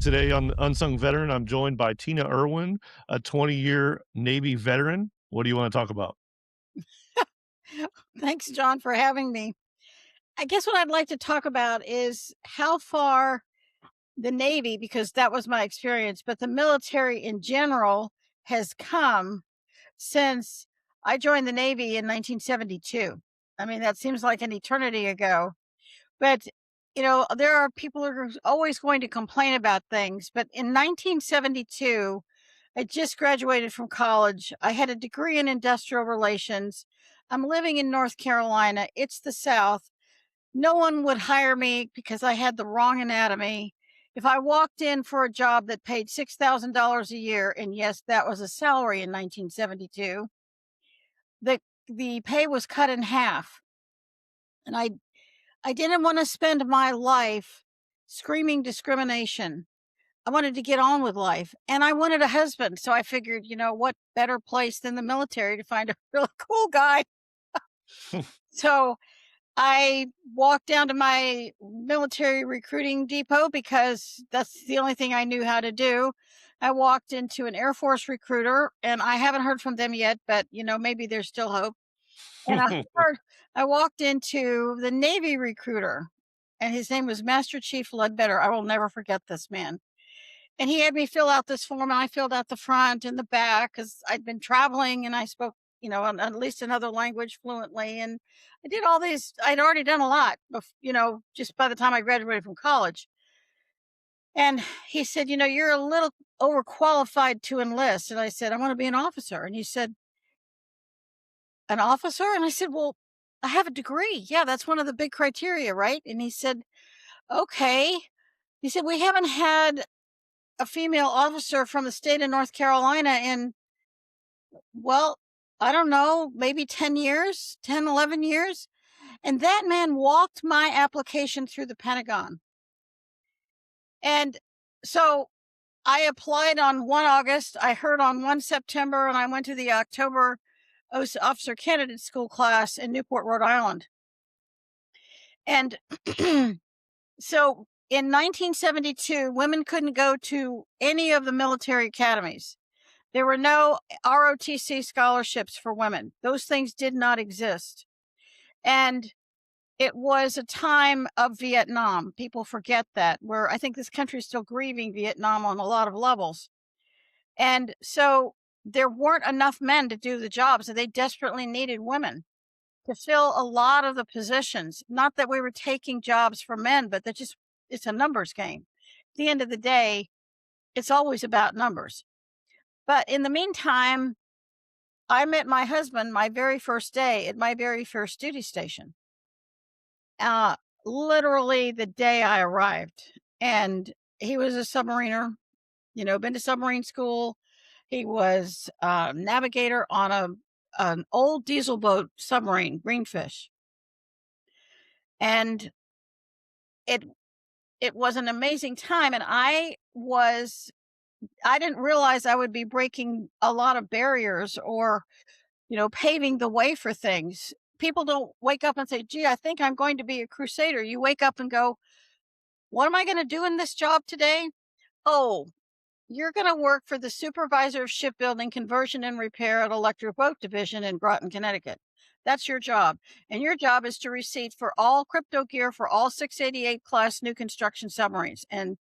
Today on Unsung Veteran, I'm joined by Tina Irwin, a 20-year Navy veteran. What do you wanna talk about? Thanks, John, for having me. I guess what I'd like to talk about is how far the Navy, because that was my experience, but the military in general has come since I joined the Navy in 1972. I mean, that seems like an eternity ago. But, there are people who are always going to complain about things. But in 1972, I just graduated from college. I had a degree in industrial relations. I'm living in North Carolina. It's the South. No one would hire me because I had the wrong anatomy. If I walked in for a job that paid $6,000 a year, and yes, that was a salary in 1972, the the pay was cut in half. And I didn't want to spend my life screaming discrimination. I wanted to get on with life, and I wanted a husband. So I figured, what better place than the military to find a really cool guy. So I walked down to my military recruiting depot because that's the only thing I knew how to do. I walked into an Air Force recruiter, and I haven't heard from them yet, but maybe there's still hope. And I walked into the Navy recruiter, and his name was Master Chief Ledbetter. I will never forget this man. And he had me fill out this form, and I filled out the front and the back because I'd been traveling and I spoke, at least another language fluently. And I did all these. I'd already done a lot, just by the time I graduated from college. And he said, you're a little overqualified to enlist. And I said, I want to be an officer. And he said, an officer? And I said, well, I have a degree. Yeah, that's one of the big criteria, right? And he said, okay. He said, we haven't had a female officer from the state of North Carolina in, well, I don't know, maybe 10 years, 10, 11 years. And that man walked my application through the Pentagon. And so I applied on 1 August. I heard on 1 September, and I went to the October Officer Candidate School class in Newport, Rhode Island. And so in 1972, women couldn't go to any of the military academies. There were no ROTC scholarships for women. Those things did not exist. And it was a time of Vietnam. People forget that, where I think this country is still grieving Vietnam on a lot of levels. And so there weren't enough men to do the jobs, and they desperately needed women to fill a lot of the positions. Not that we were taking jobs from men, but it's a numbers game. At the end of the day, it's always about numbers. But in the meantime, I met my husband my very first day at my very first duty station. Uh, Literally the day I arrived. And he was a submariner, been to submarine school. He was a navigator on an old diesel boat submarine, Greenfish. And it it was an amazing time. And I didn't realize I would be breaking a lot of barriers or paving the way for things. People don't wake up and say, gee, I think I'm going to be a crusader. You wake up and go, what am I going to do in this job today? Oh, you're going to work for the supervisor of shipbuilding, conversion, and repair at Electric Boat Division in Groton, Connecticut. That's your job. And your job is to receipt for all crypto gear for all 688 class new construction submarines. And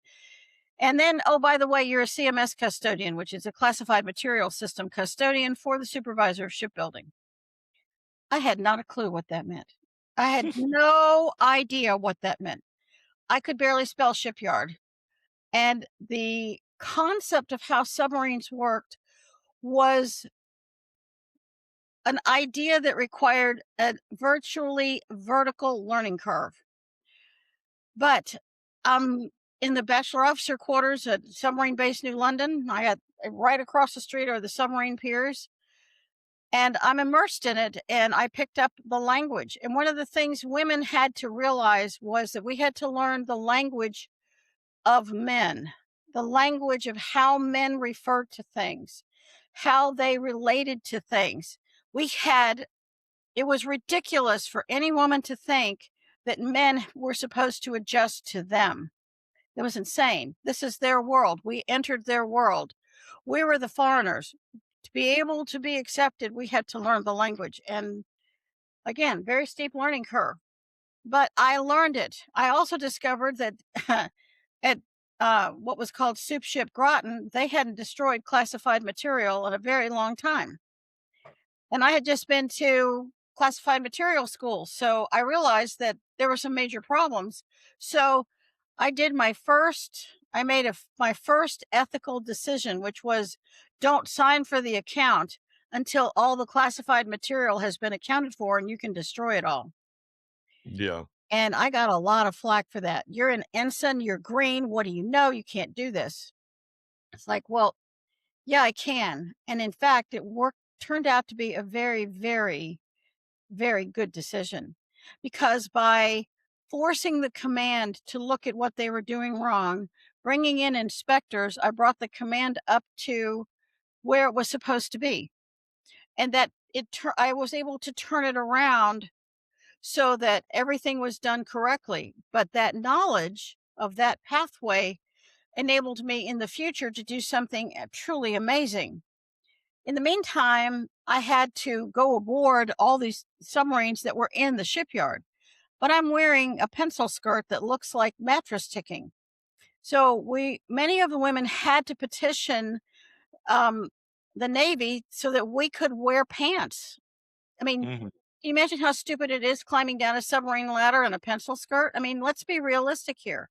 then, oh, by the way, you're a CMS custodian, which is a classified material system custodian for the supervisor of shipbuilding. I had not a clue what that meant. I had no idea what that meant. I could barely spell shipyard. And the concept of how submarines worked was an idea that required a virtually vertical learning curve. But in the bachelor officer quarters at Submarine Base New London. I got right across the street are the submarine piers. And I'm immersed in it, and I picked up the language. And one of the things women had to realize was that we had to learn the language of men, the language of how men referred to things, how they related to things. It was ridiculous for any woman to think that men were supposed to adjust to them. That was insane. This is their world. We entered their world. We were the foreigners. To be able to be accepted, we had to learn the language. And again, very steep learning curve. But I learned it. I also discovered that at what was called Soup Ship Groton, they hadn't destroyed classified material in a very long time. And I had just been to classified material school. So I realized that there were some major problems. So I made my first ethical decision, which was don't sign for the account until all the classified material has been accounted for and you can destroy it all. Yeah. And I got a lot of flack for that. You're an ensign, you're green. What do you know? You can't do this. It's like, well, yeah, I can. And in fact, turned out to be a very, very, very good decision because by forcing the command to look at what they were doing wrong, bringing in inspectors, I brought the command up to where it was supposed to be. And I was able to turn it around so that everything was done correctly. But that knowledge of that pathway enabled me in the future to do something truly amazing. In the meantime, I had to go aboard all these submarines that were in the shipyard, but I'm wearing a pencil skirt that looks like mattress ticking. So many of the women had to petition um, the Navy so that we could wear pants. I mean, Mhm. can you imagine how stupid it is climbing down a submarine ladder in a pencil skirt? I mean, let's be realistic here.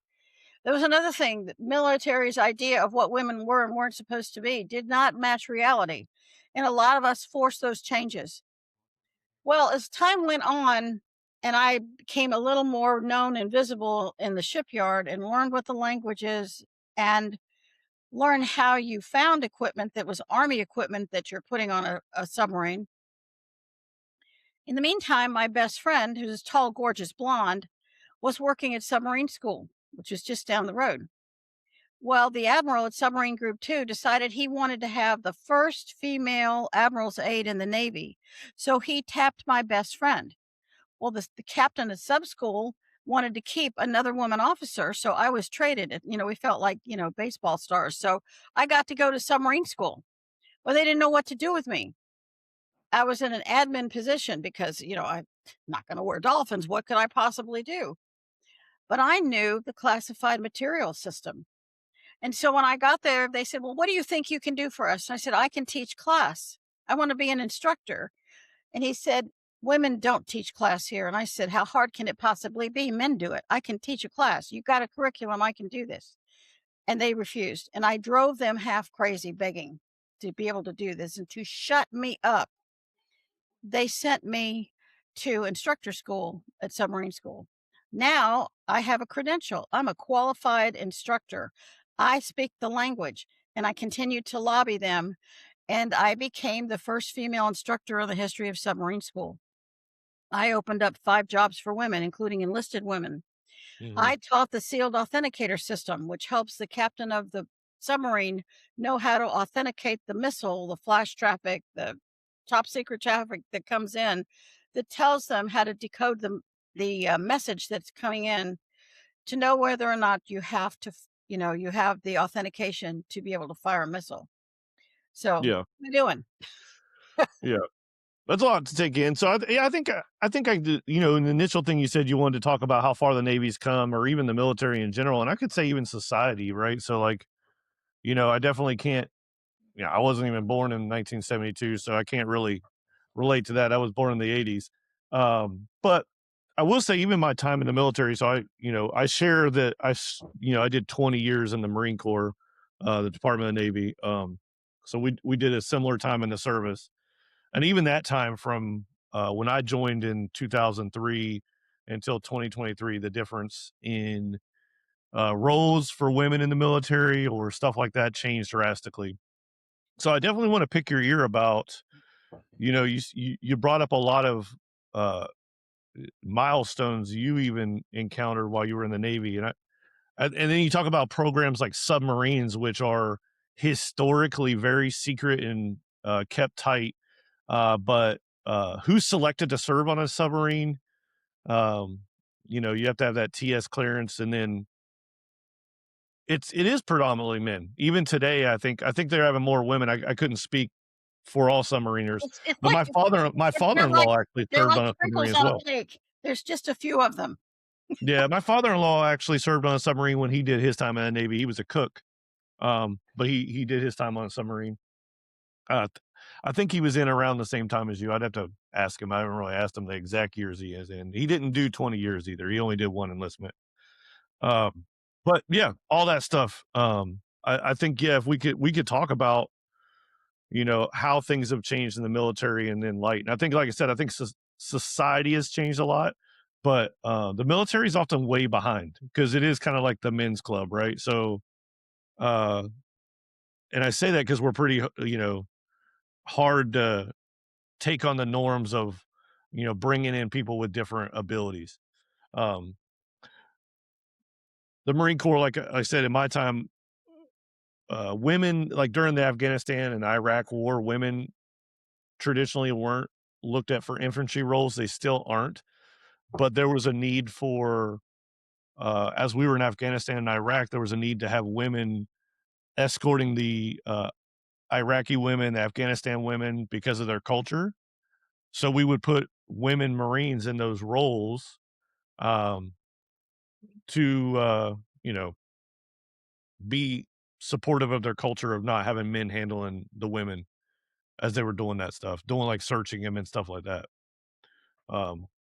There was another thing that military's idea of what women were and weren't supposed to be did not match reality. And a lot of us forced those changes. Well, as time went on and I became a little more known and visible in the shipyard and learned what the language is and learned how you found equipment that was Army equipment that you're putting on a submarine. In the meantime, my best friend, who's a tall, gorgeous blonde, was working at Submarine School, which is just down the road. Well, the admiral at Submarine Group 2 decided he wanted to have the first female admiral's aide in the Navy. So he tapped my best friend. Well, the captain at sub school wanted to keep another woman officer. So I was traded. We felt like, baseball stars. So I got to go to submarine school. Well, they didn't know what to do with me. I was in an admin position because, I'm not going to wear dolphins. What could I possibly do? But I knew the classified material system. And so when I got there, they said, well, what do you think you can do for us? And I said, I can teach class. I want to be an instructor. And he said, women don't teach class here. And I said, how hard can it possibly be? Men do it. I can teach a class. You've got a curriculum. I can do this. And they refused. And I drove them half crazy begging to be able to do this and to shut me up. They sent me to instructor school at submarine school. Now I have a credential. I'm a qualified instructor. I speak the language and I continue to lobby them. And I became the first female instructor in the history of submarine school. I opened up 5 jobs for women, including enlisted women. I Mhm. taught the sealed authenticator system, which helps the captain of the submarine know how to authenticate the missile, the flash traffic, the top secret traffic that comes in, that tells them how to decode the message that's coming in to know whether or not you have to, you have the authentication to be able to fire a missile. So, what Yeah. are we doing? Yeah. That's a lot to take in. So yeah, I think I did, in the initial thing you said you wanted to talk about how far the Navy's come or even the military in general. And I could say even society, right? So like, I definitely can't, I wasn't even born in 1972, so I can't really relate to that. I was born in the 80s. But I will say even my time in the military, so I share that I did 20 years in the Marine Corps, the Department of the Navy. So we did a similar time in the service. And even that time from when I joined in 2003 until 2023, the difference in roles for women in the military or stuff like that changed drastically. So I definitely want to pick your ear about, you brought up a lot of uh, milestones you even encountered while you were in the Navy, and then you talk about programs like submarines, which are historically very secret and kept tight. But who's selected to serve on a submarine? Um, you have to have that TS clearance, and then it is predominantly men. Even today, I think they're having more women. I couldn't speak for all submariners, It's but like my they're like father-in-law actually they're served like on a submarine sprinkles as on a well. cake. There's just a few of them. Yeah, my father-in-law actually served on a submarine when he did his time in the Navy. He was a cook, but he did his time on a submarine. Th I think he was in around the same time as you. I'd have to ask him. I haven't really asked him the exact years he is in. He didn't do 20 years either. He only did 1 enlistment. Um, but yeah, all that stuff. I think, yeah, if we could talk about, how things have changed in the military and then light. And I think, like I said, I think society has changed a lot, but the military is often way behind because it is kind of like the men's club, right? So, uh, and I say that because we're pretty, hard to take on the norms of, bringing in people with different abilities. Um, the Marine Corps, like I said, in my time, women, like during the Afghanistan and Iraq war, women traditionally weren't looked at for infantry roles. They still aren't, but there was a need for, as we were in Afghanistan and Iraq, there was a need to have women escorting the Iraqi women, the Afghanistan women because of their culture. So we would put women Marines in those roles, um, to, be supportive of their culture of not having men handling the women as they were doing that stuff, doing like searching them and stuff like that.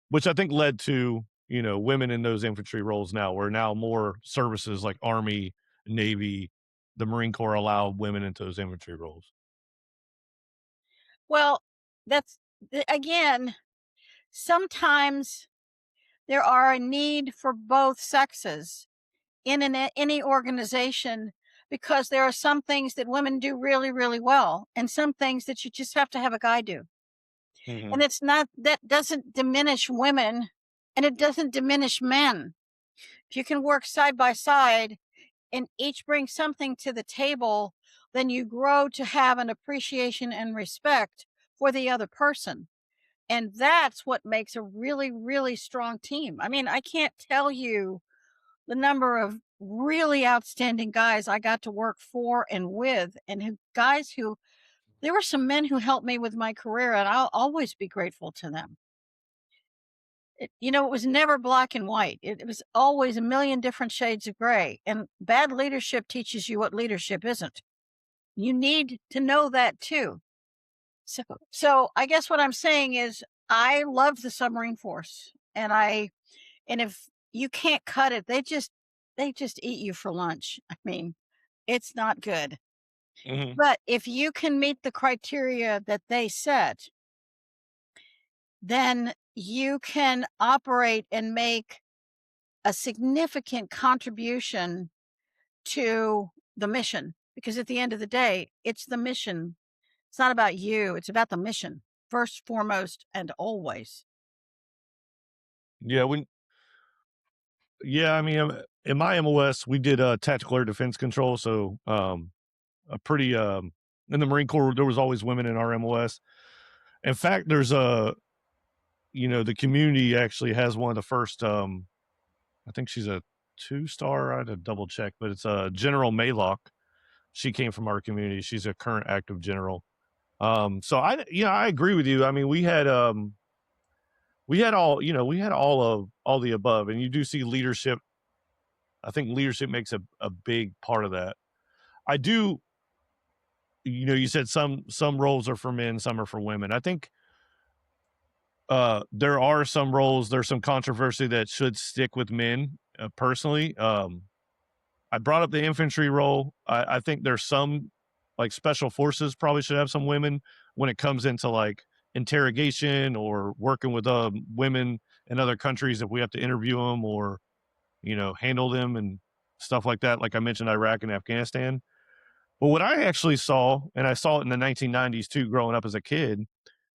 Which I think led to, women in those infantry roles now, where now more services like Army, Navy, the Marine Corps allow women into those infantry roles. Well, that's again, sometimes there are a need for both sexes in any organization because there are some things that women do really, really well, and some things that you just have to have a guy do. And Mhm. it's not that doesn't diminish women and it doesn't diminish men. If you can work side by side and each bring something to the table, then you grow to have an appreciation and respect for the other person. And that's what makes a really, really strong team. I mean, I can't tell you the number of really outstanding guys I got to work for and with, and guys who there were some men who helped me with my career, and I'll always be grateful to them. It was never black and white. It was always a million different shades of gray. And bad leadership teaches you what leadership isn't. You need to know that too. So I guess what I'm saying is I love the submarine force, and if you can't cut it, they just eat you for lunch. I mean, it's not good. Mhm. But if you can meet the criteria that they set, then you can operate and make a significant contribution to the mission, because at the end of the day, it's the mission. It's not about you, it's about the mission, first, foremost, and always. Yeah, I mean, in my MOS, we did, tactical air defense control, so, a pretty, in the Marine Corps, there was always women in our MOS. In fact, there's the community actually has one of the first, I think she's a 2-star, I had to double check, but it's, General Maylock. She came from our community. She's a current active general. So I agree with you. I mean, we had all the above, and you do see leadership. I think leadership makes a big part of that. I do, you said some roles are for men, some are for women. I think there are some roles, there's some controversy that should stick with men, personally. I brought up the infantry role. I think there's some, like, special forces probably should have some women when it comes into like interrogation or working with women in other countries if we have to interview them or handle them and stuff like that. Like I mentioned, Iraq and Afghanistan. But what I actually saw, and I saw it in the 1990s too, growing up as a kid,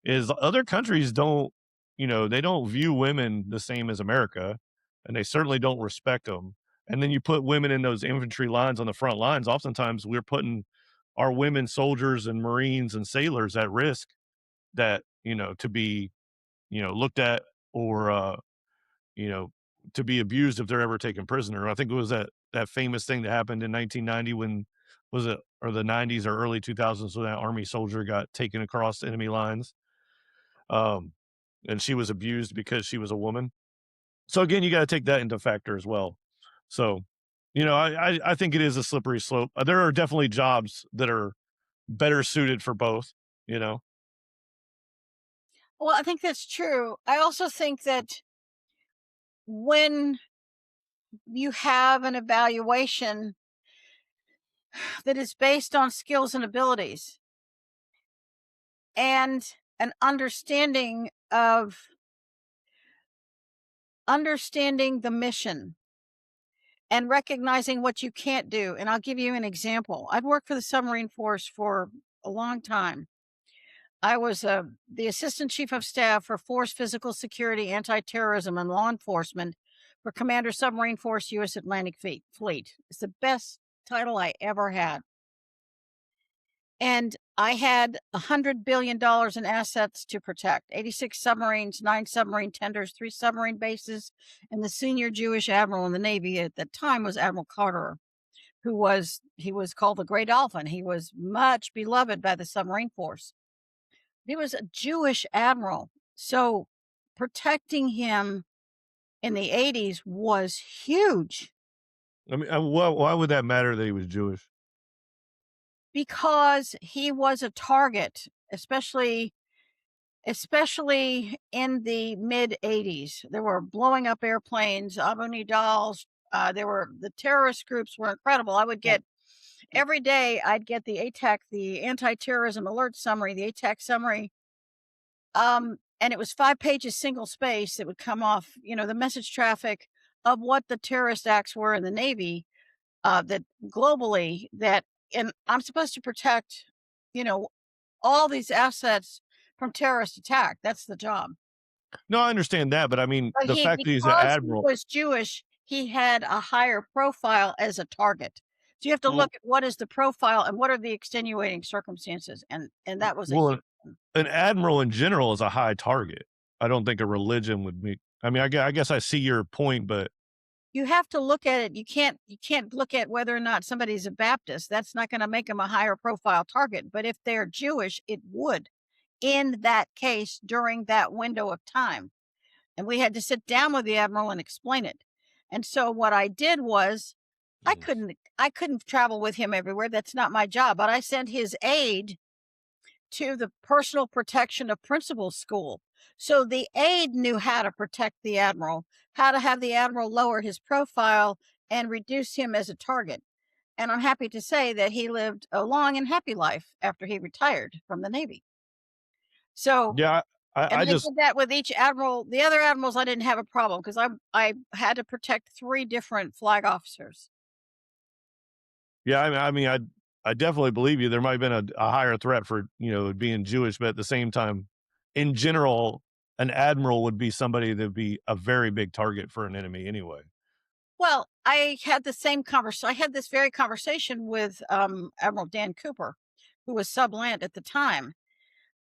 is other countries don't, they don't view women the same as America, and they certainly don't respect them. And then you put women in those infantry lines on the front lines. Oftentimes, we're putting our women soldiers and Marines and sailors at risk that, to be, looked at or, you know, to be abused if they're ever taken prisoner. I think it was that that famous thing that happened in 1990 when was it or the 90s or early 2000s when that army soldier got taken across enemy lines, um, and she was abused because she was a woman. So again, you gotta take that into factor as well. So, I think it is a slippery slope. There are definitely jobs that are better suited for both, you know? Well, I think that's true. I also think that when you have an evaluation that is based on skills and abilities and an understanding the mission and recognizing what you can't do. And I'll give you an example. I'd worked for the submarine force for a long time. I was the assistant chief of staff for force physical security, anti-terrorism, and law enforcement for Commander Submarine Force U.S. Atlantic Fleet. It's the best title I ever had. And I had $100 billion in assets to protect, 86 submarines, 9 submarine tenders, 3 submarine bases, and the senior Jewish admiral in the Navy at the time was Admiral Carter, he was called the Great Dolphin. He was much beloved by the submarine force. He was a Jewish admiral. So protecting him in the 80s was huge I mean, why would that matter that he was Jewish? because he was a target, especially in the mid 80s. There were blowing up airplanes, Abu Nidal. The terrorist groups were incredible. I would get every day, I'd get the ATAC, the anti-terrorism alert summary, the ATAC summary. And it was 5 pages, single space. It would come off, the message traffic of what the terrorist acts were in the Navy, that globally and I'm supposed to protect, you know, all these assets from terrorist attack. That's the job. No, I understand that, but I mean, But the fact that he's an because he admiral. was Jewish, he had a higher profile as a target. So you have to Well, look at what is the profile and what are the extenuating circumstances, and that was a well, huge one. an admiral in general is a high target. I don't think a religion would be. I mean, I guess I see your point, but You have to look at it. You can't look at whether or not somebody's a Baptist. That's not gonna make them a higher profile target, but if they're Jewish, it would in that case during that window of time. And we had to sit down with the admiral and explain it. And so what I did was Mhm. I couldn't travel with him everywhere. That's not my job, but I sent his aide to the personal protection of principal school. So the aide knew how to protect the admiral, how to have the admiral lower his profile and reduce him as a target. And I'm happy to say that he lived a long and happy life after he retired from the Navy. So, Yeah, and I I just did that with each admiral. The other admirals, I didn't have a problem because I had to protect 3 different flag officers. yeah, I definitely believe you. There might have been a higher threat for, being Jewish, but at the same time, in general, an admiral would be somebody that'd be a very big target for an enemy anyway. Well, I had this very conversation with, Admiral Dan Cooper, who was sub-land at the time,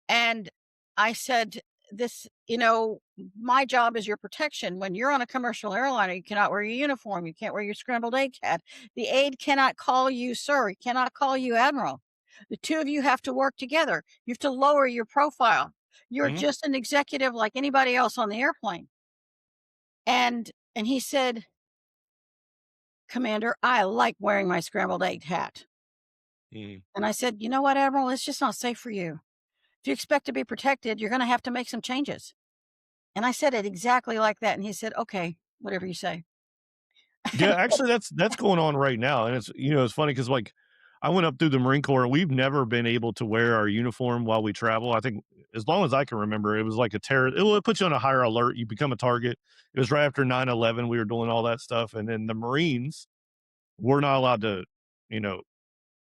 and I said, "This my job is your protection. When you're on a commercial airliner, you cannot wear your uniform, you can't wear your scrambled egg hat. The aide cannot call you sir, he cannot call you admiral. The 2 of you have to work together. You have to lower your profile. You're Mhm. just an executive like anybody else on the airplane." And he said, "Commander, I like wearing my scrambled egg hat." Mhm. And I said, "You know what, Admiral? It's just not safe for you. If you expect to be protected, you're gonna have to make some changes." And I said it exactly like that, and he said, "Okay, whatever you say." Yeah, actually, that's going on right now, and it's funny because like, I went up through the Marine Corps, and we've never been able to wear our uniform while we travel. I think as long as I can remember, it was like a terror. It puts you on a higher alert. You become a target. It was right after 9/11. We were doing all that stuff, and then the Marines were not allowed to, you know,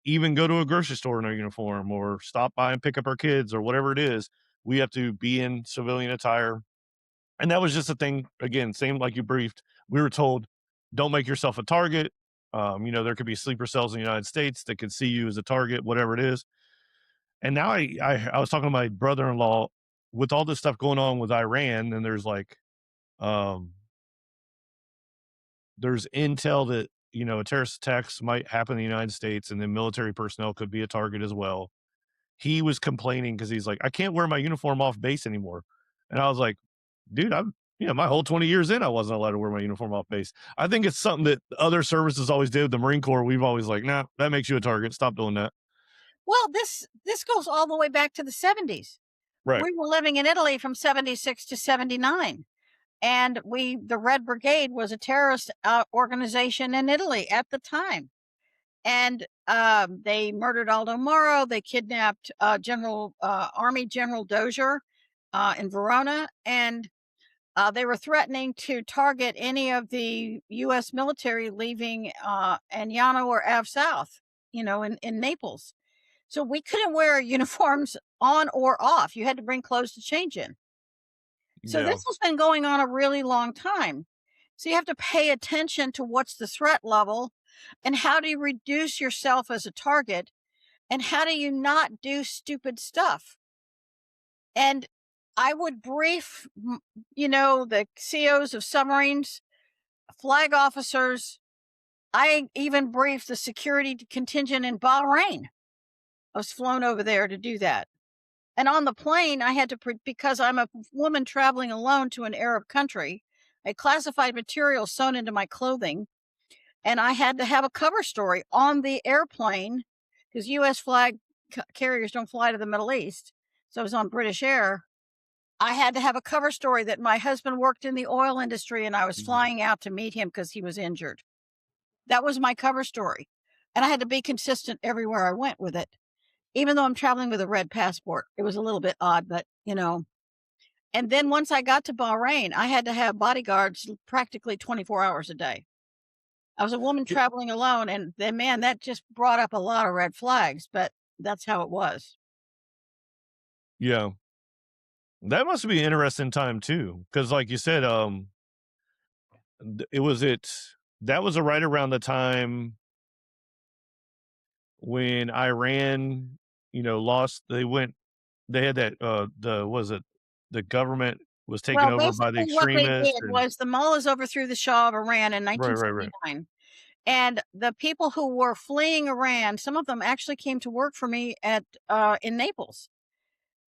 even go to a grocery store in our uniform or stop by and pick up our kids or whatever it is. We have to be in civilian attire, and that was just a thing. Again, same like you briefed. We were told, don't make yourself a target. There could be sleeper cells in the United States that could see you as a target, whatever it is. And now I was talking to my brother-in-law with all this stuff going on with Iran, and um, there's intel that a terrorist attacks might happen in the United States, and then military personnel could be a target as well. He was complaining because he's like, "I can't wear my uniform off base anymore." And I was like, "Dude, my whole 20 years in, I wasn't allowed to wear my uniform off base." I think it's something that other services always did. The Marine Corps, we've always like, "Nah, that makes you a target. Stop doing that." Well, this goes all the way back to the 70s. Right. We were living in Italy from 76 to 79, and the Red Brigade was a terrorist, organization in Italy at the time, and, they murdered Aldo Moro, they kidnapped, Army General Dozier, in Verona, and, they were threatening to target any of the US military leaving, Agnano or Ave South, in Naples. So we couldn't wear uniforms on or off. You had to bring clothes to change in. So Yeah. this has been going on a really long time. So you have to pay attention to what's the threat level and how do you reduce yourself as a target and how do you not do stupid stuff. And I would brief, the COs of submarines, flag officers. I even briefed the security contingent in Bahrain. I was flown over there to do that. And on the plane, I had to because I'm a woman traveling alone to an Arab country, I classified material sewn into my clothing, and I had to have a cover story on the airplane because US flag carriers don't fly to the Middle East. So I was on British Air. I had to have a cover story that my husband worked in the oil industry and I was Mhm. flying out to meet him because he was injured. That was my cover story. And I had to be consistent everywhere I went with it. Even though I'm traveling with a red passport, it was a little bit odd, but, and then once I got to Bahrain, I had to have bodyguards practically 24 hours a day. I was a woman Y traveling alone, and then, man, that just brought up a lot of red flags, but that's how it was. yeah. That must be an interesting time too, because like you said, it was that was, right around the time when Iran, lost they had that, was it the government was taken Well, over by the basically what they extremists did and was the mullahs overthrew the Shah of Iran in right, right, right. 1979, and the people who were fleeing Iran, some of them actually came to work for me in Naples.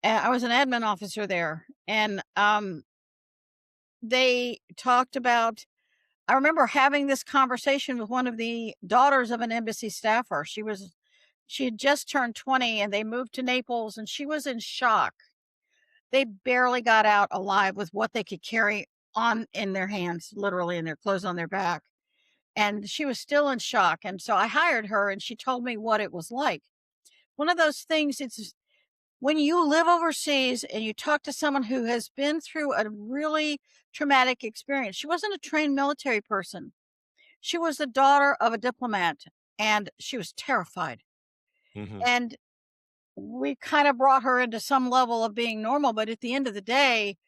I was an admin officer there, and, they talked about I remember having this conversation with one of the daughters of an embassy staffer. She had just turned 20 and they moved to Naples and she was in shock. They barely got out alive with what they could carry on in their hands, literally in their clothes on their back. And she was still in shock. And so I hired her and she told me what it was like. One of those things, it's when you live overseas and you talk to someone who has been through a really traumatic experience. She wasn't a trained military person. She was the daughter of a diplomat, and she was terrified. Mhm. And we kind of brought her into some level of being normal, but at the end of the day,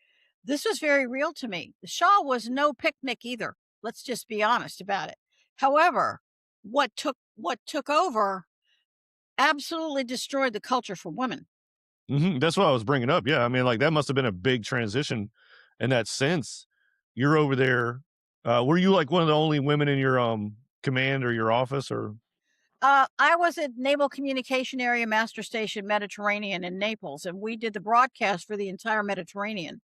this was very real to me. The Shah was no picnic either. Let's just be honest about it. However, what took over absolutely destroyed the culture for women. Mhm, that's what I was bringing up, yeah, I mean, like, that must have been a big transition in that sense. You're over there, were you, like, one of the only women in your, command or your office or I was at Naval Communication Area Master Station Mediterranean in Naples, and we did the broadcast for the entire Mediterranean.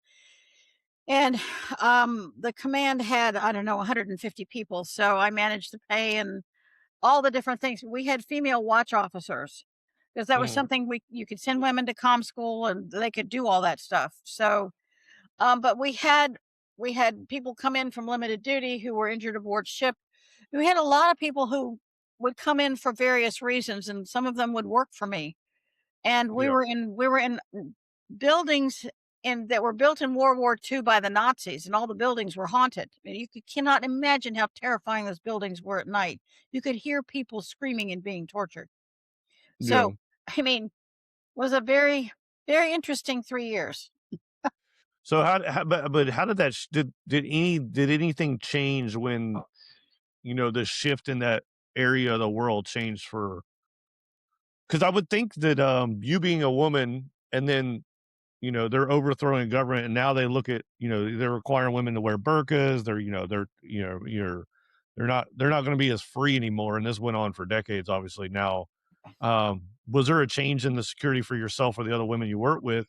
And the command had, I don't know, 150 people. So I managed to pay and all the different things. We had female watch officers because that was Mhm, something you could send women to comm school and they could do all that stuff. So, but we had people come in from limited duty who were injured aboard ship. We had a lot of people who would come in for various reasons, and some of them would work for me. And we yeah. were in we were in buildings that were built in World War II by the Nazis, and all the buildings were haunted. I mean, cannot imagine how terrifying those buildings were at night. You could hear people screaming and being tortured. Yeah. So, I mean, was a very, very interesting 3 years. So but how did that did anything change when, the shift in that area of the world changed for? Because I would think that, you being a woman and then, they're overthrowing government and now they look at, they're requiring women to wear burqas, they're, they're, you're they're not going to be as free anymore. And this went on for decades, obviously. Now, was there a change in the security for yourself or the other women you work with?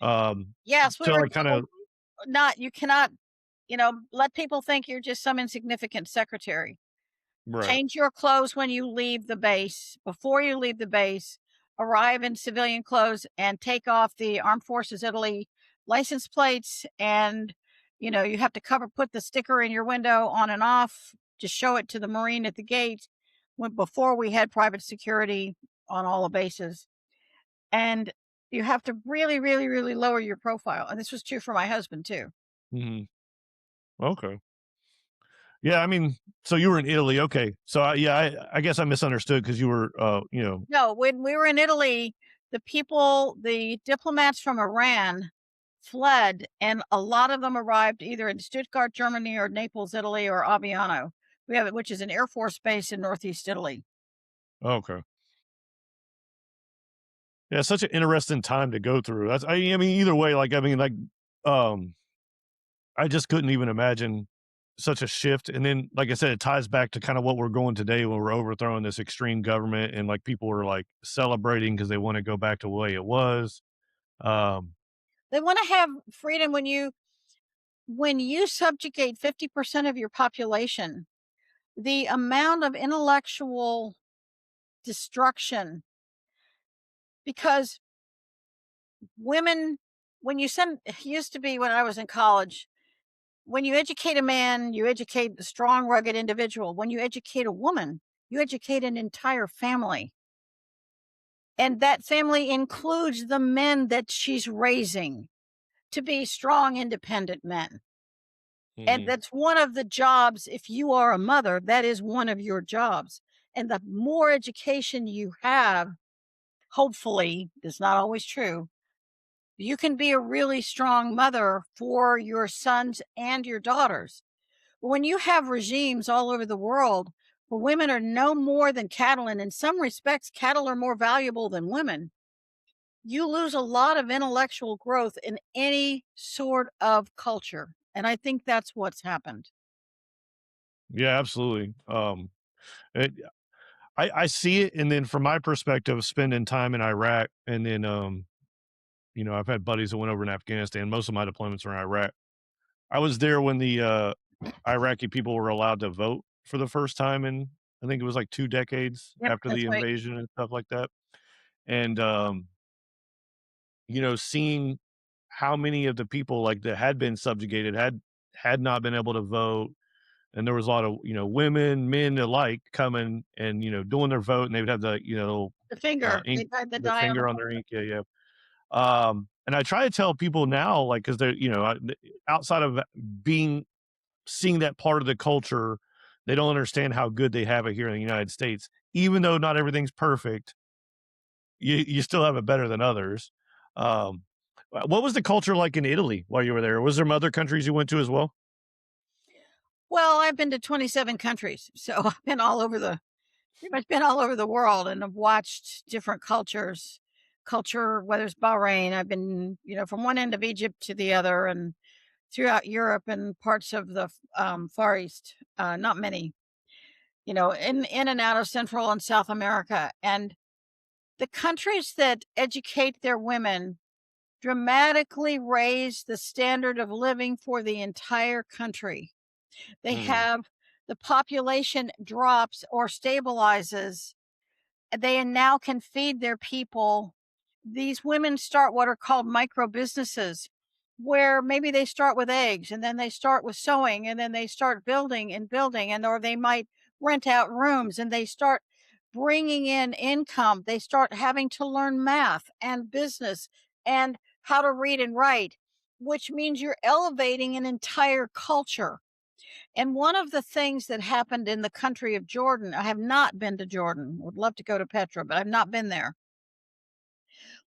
Um, Yes, we to were like kind told of not you cannot, let people think you're just some insignificant secretary. right. Change your clothes when you leave the base. Before you leave the base, arrive in civilian clothes and take off the Armed Forces Italy license plates. And, you have to put the sticker in your window on and off. Just show it to the Marine at the gate before we had private security on all the bases. And you have to really, really, really lower your profile. And this was true for my husband too. Mhm. Okay. Yeah, I mean, so you were in Italy, okay. So, yeah, I guess I misunderstood because you were, No, when we were in Italy, the diplomats from Iran fled, and a lot of them arrived either in Stuttgart, Germany, or Naples, Italy, or Aviano. We have it, which is an Air Force base in Northeast Italy. okay. Yeah, such an interesting time to go through. I mean, either way, like, I mean, like, um, I just couldn't even imagine such a shift. And then, like I said, it ties back to kind of what we're going today when we're overthrowing this extreme government and like people are like celebrating because they want to go back to the way it was. Um, They want to have freedom when you subjugate 50% of your population, the amount of intellectual destruction because women when you send it used to be when I was in college, when you educate a man, you educate the strong, rugged individual. When you educate a woman, you educate an entire family. And that family includes the men that she's raising to be strong, independent men. And mhm. that's one of the jobs. If you are a mother, that is one of your jobs. And the more education you have, hopefully, it's not always true, you can be a really strong mother for your sons and your daughters. When you have regimes all over the world where women are no more than cattle, and in some respects, cattle are more valuable than women, you lose a lot of intellectual growth in any sort of culture. And I think that's what's happened. Yeah, absolutely. It, I see it. And then from my perspective, spending time in Iraq and then, I've had buddies that went over in Afghanistan. Most of my deployments were in Iraq. I was there when the Iraqi people were allowed to vote for the first time in, I think it was like 2 decades Yep, after that's the right. invasion and stuff like that. And, seeing how many of the people, like, that had been subjugated had not been able to vote, and there was a lot of, women, men alike coming and, doing their vote, and they would have the, The finger, ink they had the the die on the finger on their ink, yeah, yeah. And I try to tell people now, like, 'cause they're, outside of being seeing that part of the culture, they don't understand how good they have it here in the United States. Even though not everything's perfect, you still have it better than others. Um, what was the culture like in Italy while you were there? Was there some other countries you went to as well? well, I've been to 27 countries, so I've been all over the pretty much been all over the world and have watched different culture, whether it's Bahrain, I've been, from one end of Egypt to the other and throughout Europe and parts of the Far East, not many, in and out of Central and South America. And the countries that educate their women dramatically raise the standard of living for the entire country. They Mm, have the population drops or stabilizes. They now can feed their people. These women start what are called micro businesses, where maybe they start with eggs and then they start with sewing and then they start building and building, and or they might rent out rooms and they start bringing in income. They start having to learn math and business and how to read and write, which means you're elevating an entire culture. And one of the things that happened in the country of Jordan, I have not been to Jordan, would love to go to Petra, but I've not been there,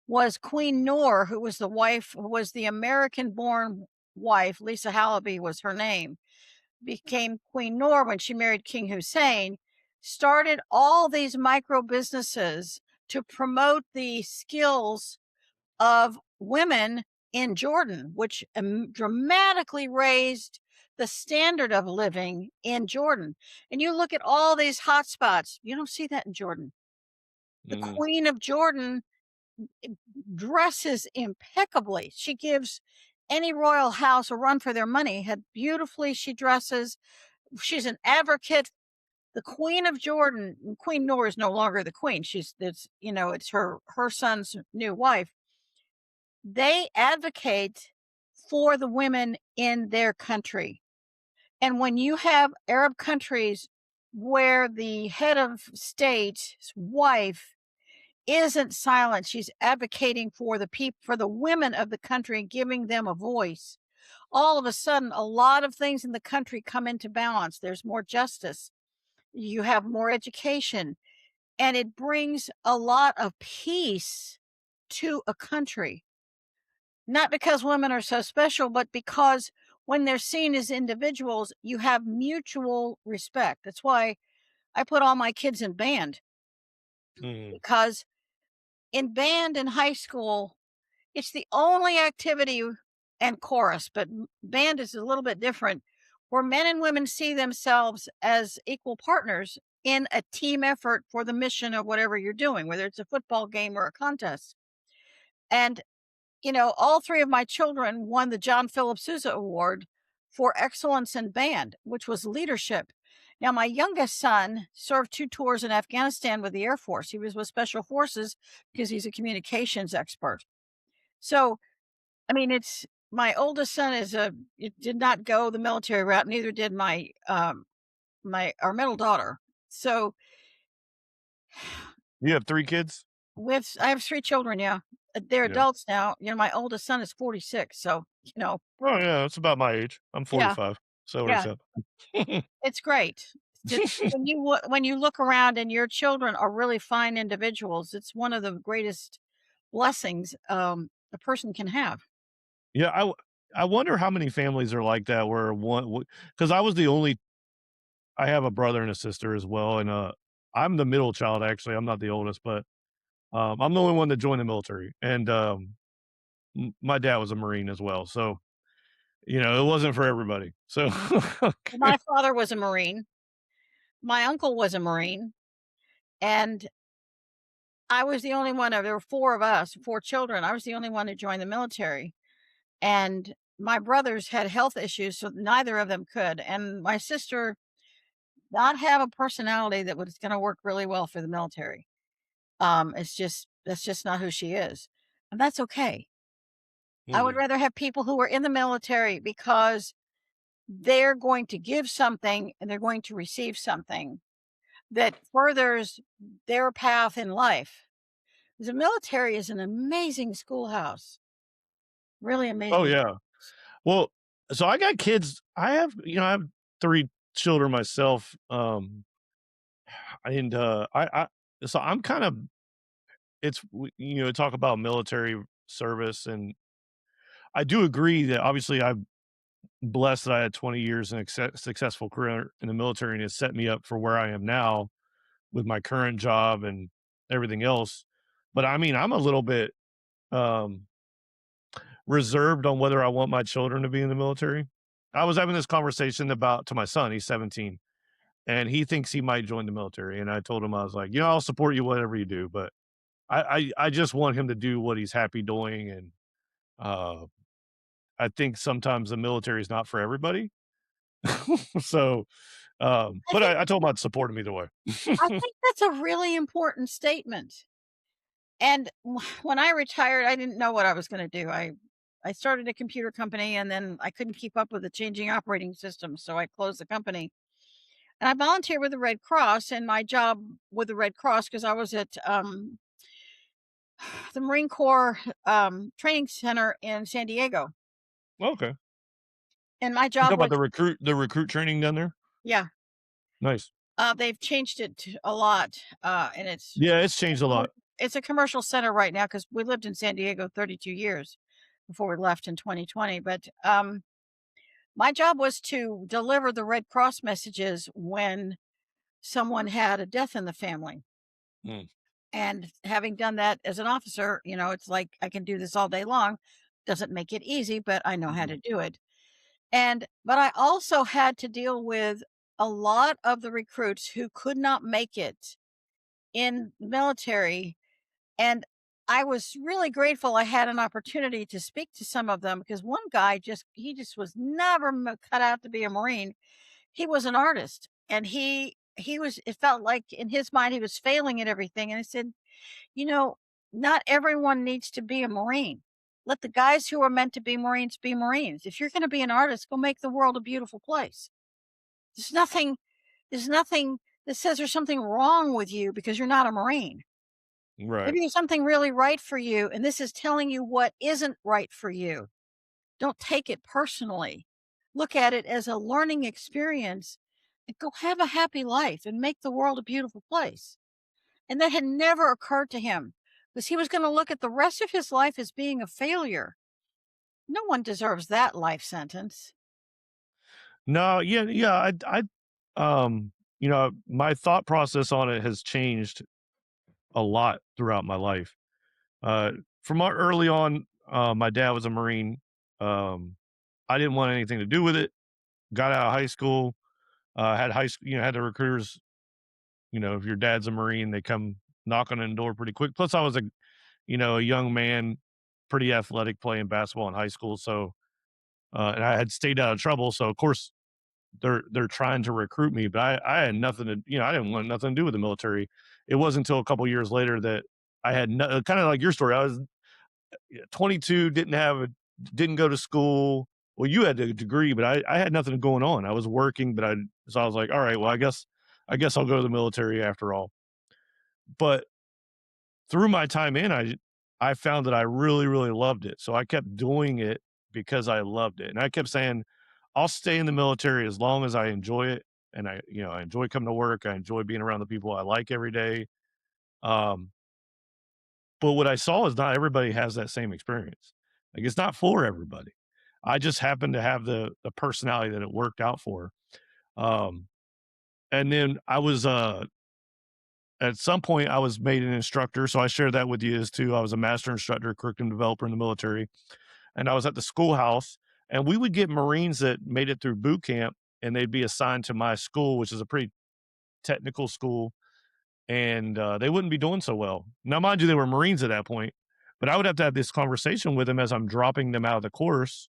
was Queen Noor, who was the American born wife, Lisa Halaby was her name, became Queen Noor when she married King Hussein, started all these micro businesses to promote the skills of women in Jordan, which dramatically raised the standard of living in Jordan. And you look at all these hot spots, you don't see that in Jordan. The Mhm. Queen of Jordan dresses impeccably. She gives any royal house a run for their money. Had beautifully she dresses. She's an advocate. The Queen of Jordan, Queen Noor is no longer the queen. It's her son's new wife. They advocate for the women in their country. And when you have Arab countries where the head of state's wife isn't silent, she's advocating for the people, for the women of the country, giving them a voice. All of a sudden, a lot of things in the country come into balance. There's more justice. You have more education, and it brings a lot of peace to a country. Not because women are so special, but because when they're seen as individuals, you have mutual respect. That's why I put all my kids in band, Mhm. because in band in high school, it's the only activity, and chorus, but band is a little bit different, where men and women see themselves as equal partners in a team effort for the mission of whatever you're doing, whether it's a football game or a contest. And all three of my children won the John Philip Sousa Award for excellence in band, which was leadership. Now, my youngest son served 2 tours in Afghanistan with the Air Force. He was with Special Forces because he's a communications expert. So, I mean, it's my oldest son it did not go the military route, neither did our middle daughter. So, You have 3 kids? I have 3 children, yeah. They're Yeah. adults now. My oldest son is 46, so, Oh, yeah, it's about my age. I'm yeah, 45, so it works yeah. out. It's great. Just when you look around and your children are really fine individuals, it's one of the greatest blessings, a person can have. Yeah, I wonder how many families are like that where because I was the only I have a brother and a sister as well, and, I'm the middle child, actually, I'm not the oldest, but, I'm the only one that joined the military, and, my dad was a Marine as well, so, it wasn't for everybody, so My father was a Marine, my uncle was a Marine, and I was the only one there were 4 of us, 4 children, I was the only one to join the military, and my brothers had health issues, so neither of them could, and my sister not have a personality that was gonna work really well for the military. That's just not who she is, and that's okay. I would Mhm. rather have people who are in the military because they're going to give something and they're going to receive something that furthers their path in life. The military is an amazing schoolhouse, really Oh, amazing. yeah. Well, so I got kids I have 3 children myself, and, so I'm kind of talk about military service, and I do agree that obviously I'm blessed that I had 20 years and successful career in the military, and it set me up for where I am now with my current job and everything else. But I mean, I'm a little bit um, reserved on whether I want my children to be in the military. I was having this conversation about to my son, he's 17, and he thinks he might join the military. And I told him, I was like, I'll support you whatever you do, but I just want him to do what he's happy doing. And uh, I think sometimes the military is not for everybody. So, I but think I told him I'd support him either way. I think that's a really important statement. And when I retired, I didn't know what I was going to do. I started a computer company and then I couldn't keep up with the changing operating system, so I closed the company. And I volunteered with the Red Cross, and my job with the Red Cross, because I was at the Marine Corps training center in San Diego, Okay. and my You job talk about was, the recruit training down there? yeah, Nice. they've changed it a lot, and Yeah, it's changed a lot. it's a commercial center right now because we lived in San Diego 32 years before we left in 2020. But my job was to deliver the Red Cross messages when someone had a death in the family. Mm, And having done that as an officer, it's like I can do this all day long. Doesn't make it easy, but I know how mhm. to do it. But I also had to deal with a lot of the recruits who could not make it in the military, and I was really grateful I had an opportunity to speak to some of them because one guy just was never cut out to be a Marine. He was an artist, and he was, it felt like in his mind he was failing at everything, and I said, "You know, not everyone needs to be a Marine. Let the guys who are meant to be Marines. If you're gonna be an artist, go make the world a beautiful place. There's nothing there's nothing that says there's something wrong with you because you're not a Marine. Right. Maybe there's something really right for you, and this is telling you what isn't right for you. Don't take it personally. Look at it as a learning experience and go have a happy life and make the world a beautiful place." And that had never occurred to him because he was going to look at the rest of his life as being a failure. No one deserves that life sentence. No, yeah, yeah. My thought process on it has changed a lot throughout my life. Uh, early on, my dad was a Marine. Um, I didn't want anything to do with it. Got out of high school, had high school, had the recruiters. If your dad's a Marine, they come knocking on the door pretty quick. Plus, I was a young man, pretty athletic, playing basketball in high school. So, and I had stayed out of trouble. So, of course, they're trying to recruit me, but I had nothing to, I didn't want nothing to do with the military. It wasn't until a couple years later that I had kind of like your story. I was 22, didn't go to school. Well, you had a degree, but I had nothing going on. I was working, so I was like, all right, well, I guess I'll go to the military after all. But through my time in, I found that I really, really loved it. So I kept doing it because I loved it. And I kept saying, I'll stay in the military as long as I enjoy it. And I enjoy coming to work. I enjoy being around the people I like every day. Um, but what I saw is not everybody has that same experience. Like it's not for everybody. I just happened to have the personality that it worked out for. Um, and then at some point I was made an instructor. So I shared that with you as too. I was a master instructor, curriculum developer in the military. And I was at the schoolhouse, and we would get Marines that made it through boot camp, and they'd be assigned to my school, which is a pretty technical school, and they wouldn't be doing so well. Now, mind you, they were Marines at that point, but I would have to have this conversation with them as I'm dropping them out of the course,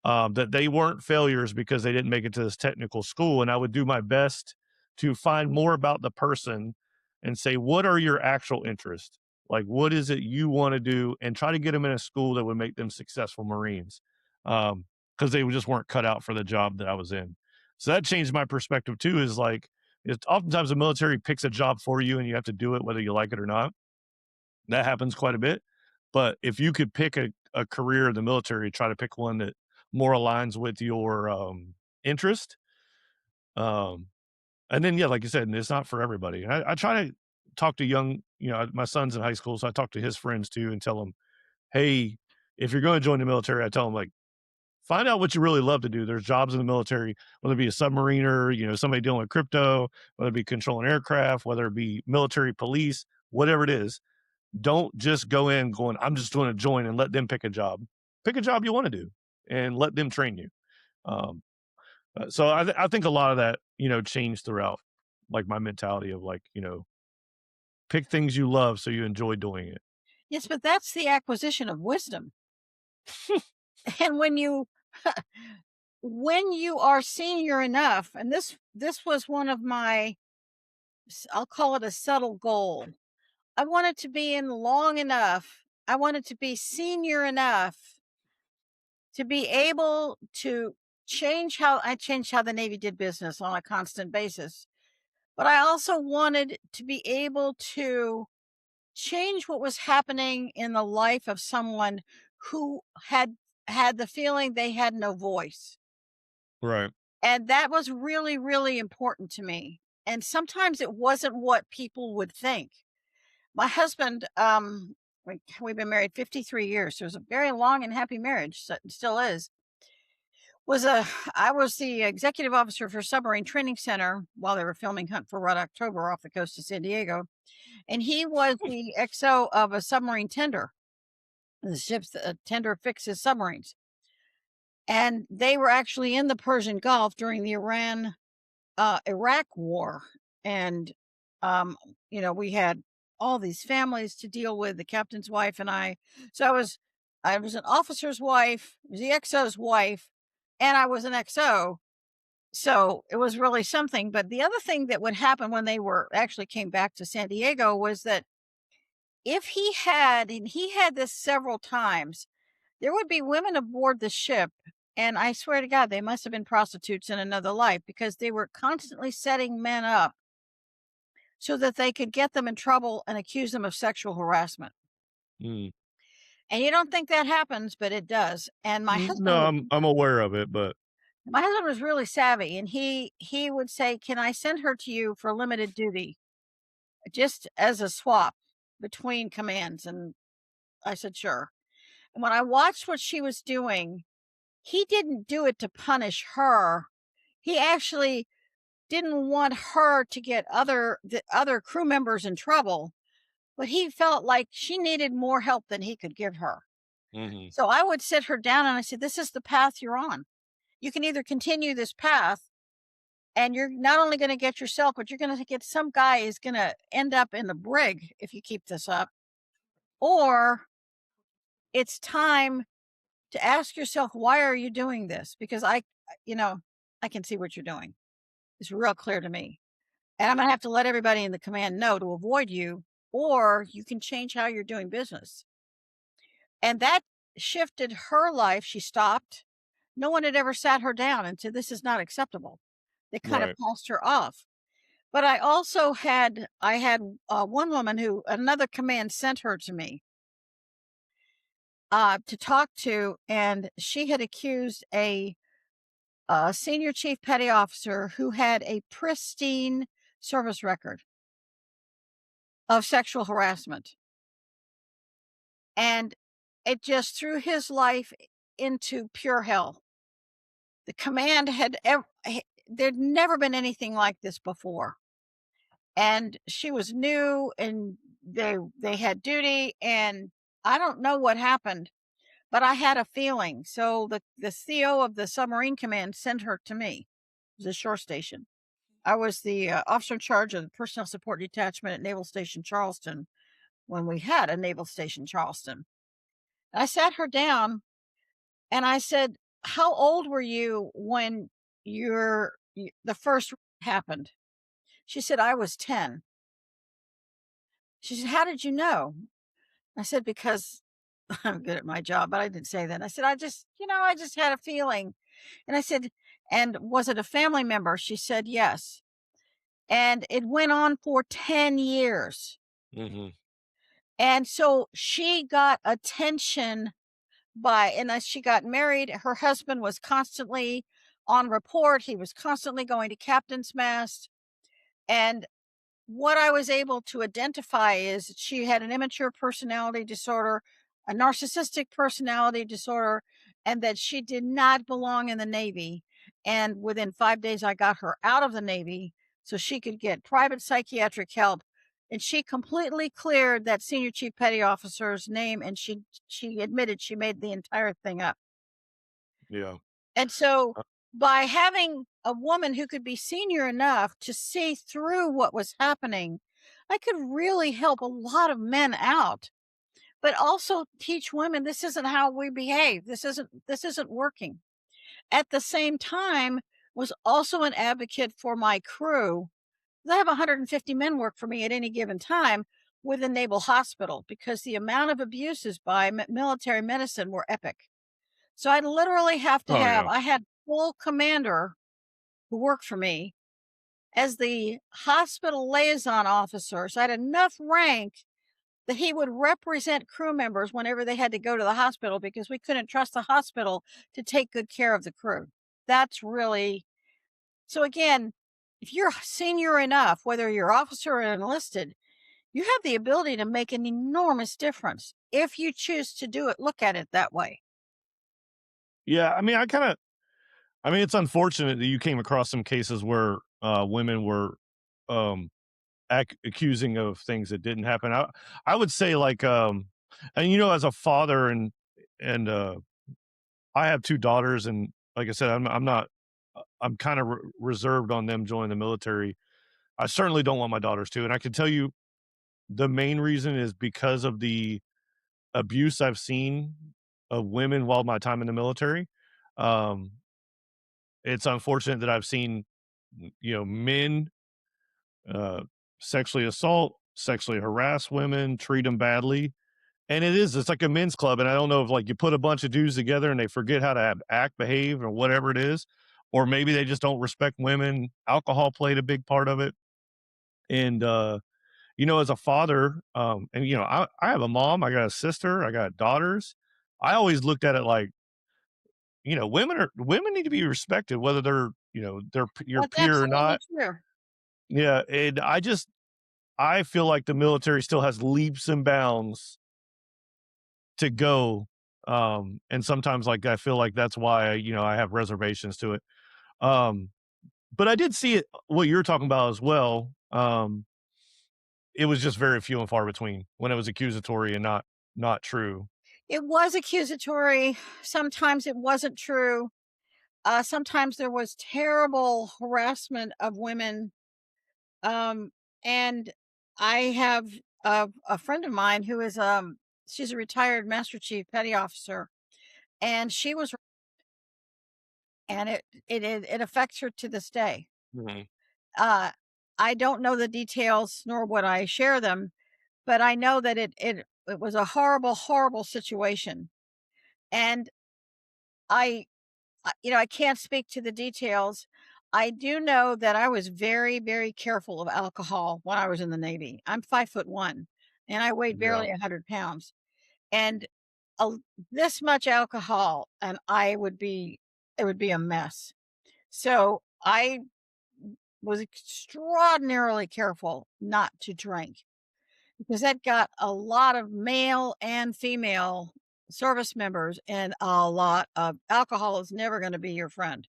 that they weren't failures because they didn't make it to this technical school. And I would do my best to find more about the person and say, what are your actual interests? Like, what is it you want to do? And try to get them in a school that would make them successful Marines. Because they just weren't cut out for the job that I was in. So that changed my perspective too, is like, it's oftentimes the military picks a job for you and you have to do it whether you like it or not. That happens quite a bit. But if you could pick a career in the military, try to pick one that more aligns with your interest. Um, and then, yeah, like you said, it's not for everybody. I try to talk to my son's in high school, so I talk to his friends too and tell them, hey, if you're going to join the military, I tell them, like, find out what you really love to do. There's jobs in the military, whether it be a submariner, somebody dealing with crypto, whether it be controlling aircraft, whether it be military police, whatever it is. Don't just go in going, I'm just going to join and let them pick a job. Pick a job you want to do and let them train you. Um, so I think a lot of that, changed throughout like my mentality of like, pick things you love so you enjoy doing it. Yes, but that's the acquisition of wisdom. And when you are senior enough, and this was one of my, I'll call it a subtle goal. I wanted to be in long enough. I wanted to be senior enough to be able to change how the Navy did business on a constant basis. But I also wanted to be able to change what was happening in the life of someone who had the feeling they had no voice. Right. And that was really, really important to me. And sometimes it wasn't what people would think. My husband, we've been married 53 years. So it was a very long and happy marriage, so it still is. Was a I was the executive officer for Submarine Training Center while they were filming Hunt for Red October off the coast of San Diego, and he was the XO of a submarine tender. The ship's tender fixes submarines. and they were actually in the Persian Gulf during the Iraq war, and, um, we had all these families to deal with, the captain's wife and I. So I was an officer's wife, I was the XO's wife, and I was an XO, so it was really something. But the other thing that would happen when they were actually came back to San Diego was that if he had and he had this several times, there would be women aboard the ship, and I swear to God, they must have been prostitutes in another life because they were constantly setting men up so that they could get them in trouble and accuse them of sexual harassment. Mm. And you don't think that happens, but it does. And No, I'm aware of it, but my husband was really savvy, and he would say, "Can I send her to you for limited duty, just as a swap between commands?" And I said, "Sure." And when I watched what she was doing, he didn't do it to punish her. He actually didn't want her to get the other crew members in trouble, but he felt like she needed more help than he could give her. mhm, So I would sit her down and I said, "This is the path you're on. You can either continue this path and you're not only going to get yourself, but you're going to get some guy who's going to end up in the brig if you keep this up, or it's time to ask yourself, why are you doing this? Because you know, I can see what you're doing. It's real clear to me. And I'm going to have to let everybody in the command know to avoid you, or you can change how you're doing business." And that shifted her life. She stopped. No one had ever sat her down and said, "This is not acceptable." They kind of right, passed her off. But I had one woman who another command sent her to me to talk to, and she had accused a senior chief petty officer who had a pristine service record of sexual harassment, and it just threw his life into pure hell. The command there'd never been anything like this before, and she was new, and they had duty, and I don't know what happened, but I had a feeling. So the CO of the submarine command sent her to me. It was a shore station. I was the officer in charge of the personnel support detachment at Naval Station Charleston when we had a Naval Station Charleston. I sat her down and I said, "How old were you when the first happened?" She said, "I was 10." She said, "How did you know?" I said, "Because I'm good at my job," but I didn't say that. I said, I just had a feeling." And I said, "And was it a family member?" She said, "Yes." And it went on for 10 years. mhm, And so she got attention and as she got married, her husband was constantly on report. He was constantly going to captain's mast. And what I was able to identify is that she had an immature personality disorder, a narcissistic personality disorder, and that she did not belong in the Navy. And within 5 days, I got her out of the Navy so she could get private psychiatric help. And she completely cleared that senior chief petty officer's name, and she admitted she made the entire thing up. yeah, And so uh, by having a woman who could be senior enough to see through what was happening, I could really help a lot of men out, but also teach women this isn't how we behave. This isn't working. At the same time, was also an advocate for my crew. I have 150 men work for me at any given time with a naval hospital because the amount of abuses by military medicine were epic. So I literally have to oh, have yeah, I had full commander who worked for me as the hospital liaison officer. So I had enough rank that he would represent crew members whenever they had to go to the hospital because we couldn't trust the hospital to take good care of the crew. That's really so again, if you're senior enough, whether you're officer or enlisted, you have the ability to make an enormous difference if you choose to do it. Look at it that way. yeah, I mean, it's unfortunate that you came across some cases where, women were, um, accusing of things that didn't happen. I would say, like, and, as a father and, I have 2 daughters, and like I said, I'm not I'm kinda reserved on them joining the military. I certainly don't want my daughters to, and I can tell you the main reason is because of the abuse I've seen of women while my time in the military. Um, it's unfortunate that I've seen, men, uh, sexually assault, sexually harass women, treat them badly, and it's like a men's club, and I don't know if, like, you put a bunch of dudes together and they forget how to act, behave, or whatever it is, or maybe they just don't respect women. Alcohol played a big part of it, and, as a father, and, I have a mom, I got a sister, I got daughters. I always looked at it like, women need to be respected, whether they're your That's peer or absolutely not. true. Yeah, and I feel like the military still has leaps and bounds to go, and sometimes, like, I feel like that's why, I have reservations to it. Um, but I did see it what you're talking about as well. It was just very few and far between when it was accusatory and not true. It was accusatory. Sometimes it wasn't true. Sometimes there was terrible harassment of women. Um, and I have a friend of mine who is she's a retired Master Chief Petty Officer, and she was, and it affects her to this day. Mhm. Uh, I don't know the details, nor would I share them, but I know that it was a horrible, horrible situation, and I I can't speak to the details. I do know that I was very, very careful of alcohol when I was in the Navy. I'm 5'1", and I weighed Yeah. barely 100 pounds. And a this much alcohol, and it would be a mess. So, I was extraordinarily careful not to drink, because that got a lot of male and female service members, and a lot of alcohol is never gonna be your friend.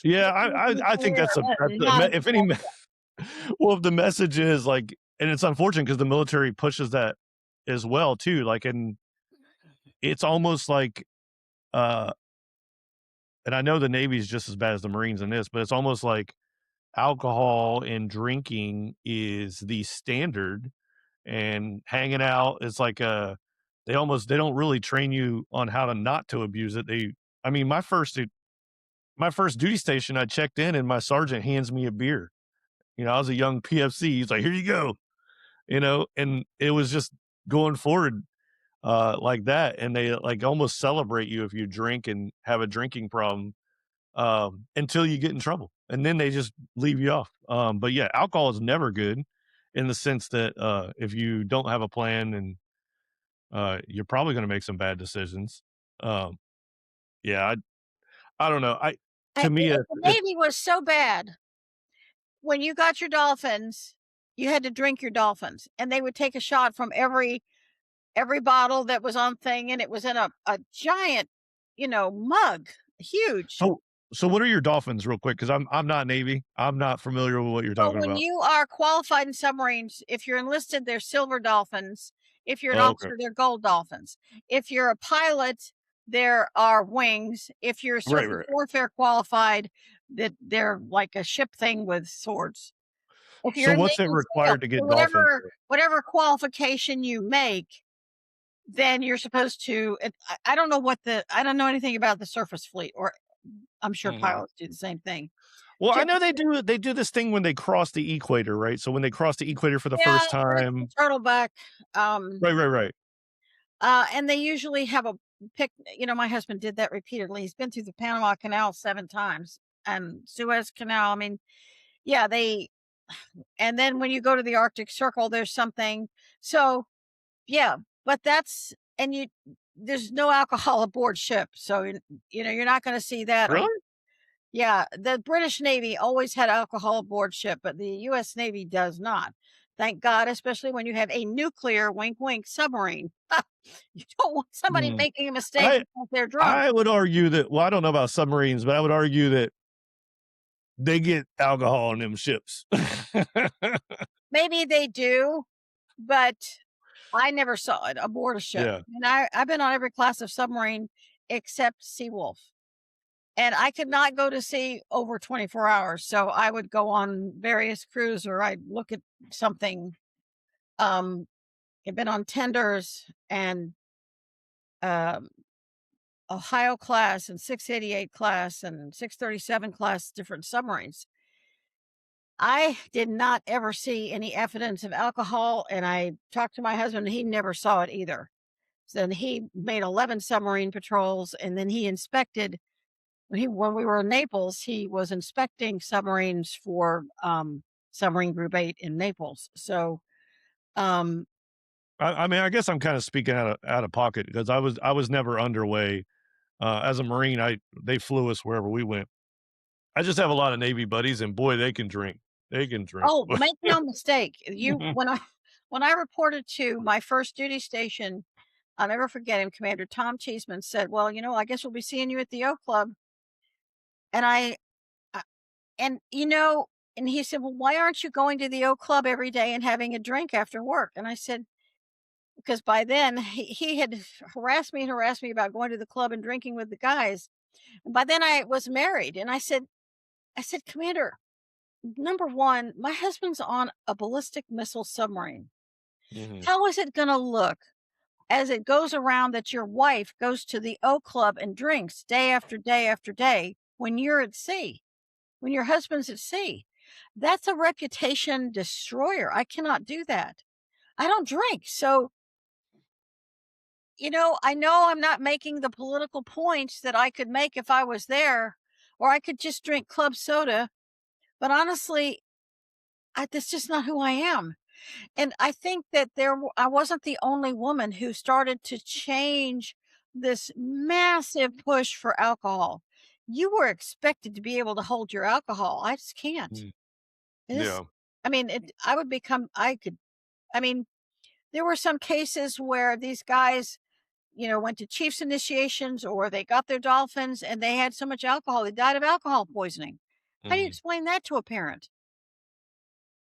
Yeah, Just I to I be I think clear, that's a not a if good any idea. well, if the message is, like, and it's unfortunate because the military pushes that as well too, like, and it's almost like, uh and I know the Navy is just as bad as the Marines in this, but it's almost like alcohol and drinking is the standard, and hanging out is like they don't really train you on how to not to abuse it. I mean, my first duty station, I checked in and my sergeant hands me a beer. I was a young PFC. He's like, "Here you go," and it was just going forward like that, and they like almost celebrate you if you drink and have a drinking problem, until you get in trouble, and then they just leave you off. But yeah, alcohol is never good in the sense that if you don't have a plan, and you're probably going to make some bad decisions. Um, yeah, I don't know. To me, The Navy was so bad. When you got your dolphins, you had to drink your dolphins, and they would take a shot from every bottle that was on thing, and it was in a giant, mug, huge. so what are your dolphins, real quick? Because I'm not Navy. I'm not familiar with what you're Well, talking when about. you are qualified in submarines, if you're enlisted, they're silver dolphins. If you're an Oh, okay. officer, they're gold dolphins. If you're a pilot, there are wings. If you're Right, surface right. warfare qualified, that they're like a ship thing with swords. If you're So a what's it Navy SEAL, required to so get dolphins? whatever qualification you make, then you're supposed to. I don't know I don't know anything about the surface fleet, or I'm sure Mhm. pilots do the same thing. Well, I Ship, know they do this thing when they cross the equator, right? So when they cross the equator for the yeah, first that's the time. turtleback. Um, Right, right, right. and they usually have a pic. My husband did that repeatedly. He's been through the Panama Canal 7 times and Suez Canal. I mean, yeah, and then when you go to the Arctic Circle, there's something. So yeah, but there's no alcohol aboard ship, so you're not going to see that. Or Really? yeah, the British Navy always had alcohol aboard ship, but the U.S. Navy does not. Thank God, especially when you have a nuclear wink wink submarine. You don't want somebody Hmm. making a mistake I because they're drunk. I would argue that, well, I don't know about submarines, but I would argue that they get alcohol on them ships. Maybe they do, but I never saw it aboard a ship. Yeah. And I've been on every class of submarine, except Seawolf. And I could not go to sea over 24 hours. So I would go on various crews or I'd look at something. I've been on tenders and um, Ohio class and 688 class and 637 class different submarines. I did not ever see any evidence of alcohol, and I talked to my husband, and he never saw it either. So then he made 11 submarine patrols, and then he inspected when we were in Naples, he was inspecting submarines for submarine group 8 in Naples. So um I mean, I guess I'm kind of speaking out of pocket because I was never underway as a Marine. They flew us wherever we went. I just have a lot of Navy buddies, and boy, they can drink. They can drink. oh, make no mistake, you when I reported to my first duty station, I'll never forget him, Commander Tom Cheeseman said, "Well, I guess we'll be seeing you at the O Club." And I and and he said, "Well, why aren't you going to the O Club every day and having a drink after work?" And I said, because by then he had harassed me about going to the club and drinking with the guys. And by then I was married. And I said, "Commander, number one, my husband's on a ballistic missile submarine. Mhm, How is it going to look as it goes around that your wife goes to the O Club and drinks day after day after day when you're at sea, when your husband's at sea? That's a reputation destroyer. I cannot do that. I don't drink." So, I know I'm not making the political points that I could make if I was there, or I could just drink club soda. But honestly, that's just not who I am. And I think that I wasn't the only woman who started to change this massive push for alcohol. You were expected to be able to hold your alcohol. I just can't. mm, It is, yeah, I mean, I could, I mean, there were some cases where these guys, went to chief's initiations or they got their dolphins and they had so much alcohol, they died of alcohol poisoning. How do you mhm, explain that to a parent?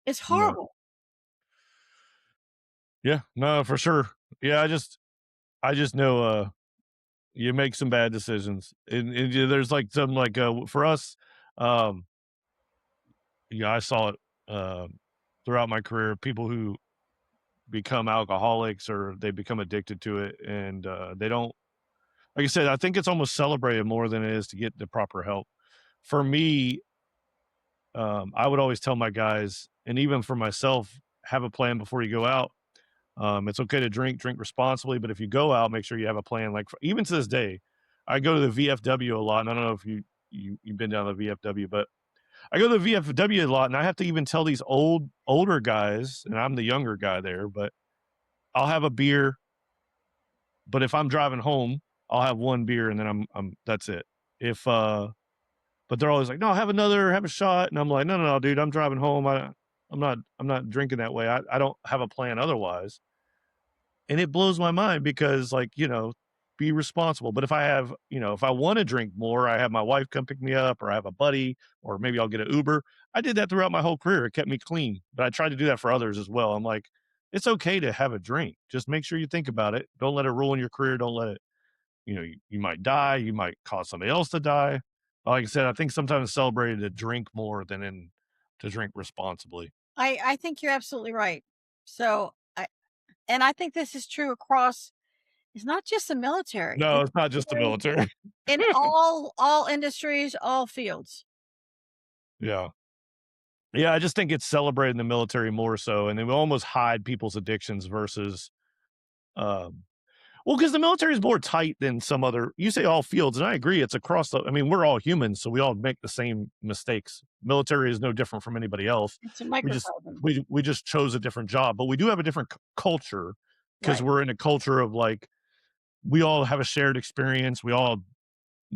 It's no, horrible. yeah, no, for sure. Yeah, I just know you make some bad decisions, and there's like some like for us, um, yeah, I saw it throughout my career. People who become alcoholics or they become addicted to it, and they don't. Like I said, I think it's almost celebrated more than it is to get the proper help. For me, I would always tell my guys, and even for myself, have a plan before you go out. It's okay to drink responsibly, but if you go out, make sure you have a plan. Like even to this day, I go to the VFW a lot, and I don't know if you've been down to the VFW, but I go to the VFW a lot, and I have to even tell these older guys, and I'm the younger guy there, but I'll have a beer. But if I'm driving home, I'll have one beer, and then I'm that's it. If But they're always like, "No, have a shot," and I'm like, "No, no, no, dude, I'm driving home. I'm not drinking that way. I don't have a plan otherwise." And it blows my mind because, like, be responsible. But if I have, if I want to drink more, I have my wife come pick me up, or I have a buddy, or maybe I'll get an Uber. I did that throughout my whole career. It kept me clean, but I tried to do that for others as well. I'm like, it's okay to have a drink. Just make sure you think about it. Don't let it ruin your career. Don't let it, you might die. You might cause somebody else to die. Like I said, I think sometimes it's celebrated to drink more than to drink responsibly. I think you're absolutely right. So I think this is true across. It's not just the military. No, It's it's not just the really military. in all industries, all fields. Yeah. Yeah, I just think it's celebrated in the military more so, and they will almost hide people's addictions versus, um well, because the military is more tight than some other. You say all fields, and I agree, it's across the. I mean, we're all humans, so we all make the same mistakes. Military is no different from anybody else. It's a We just microcosm. we just chose a different job, but we do have a different culture because Right. we're in a culture of like we all have a shared experience. We all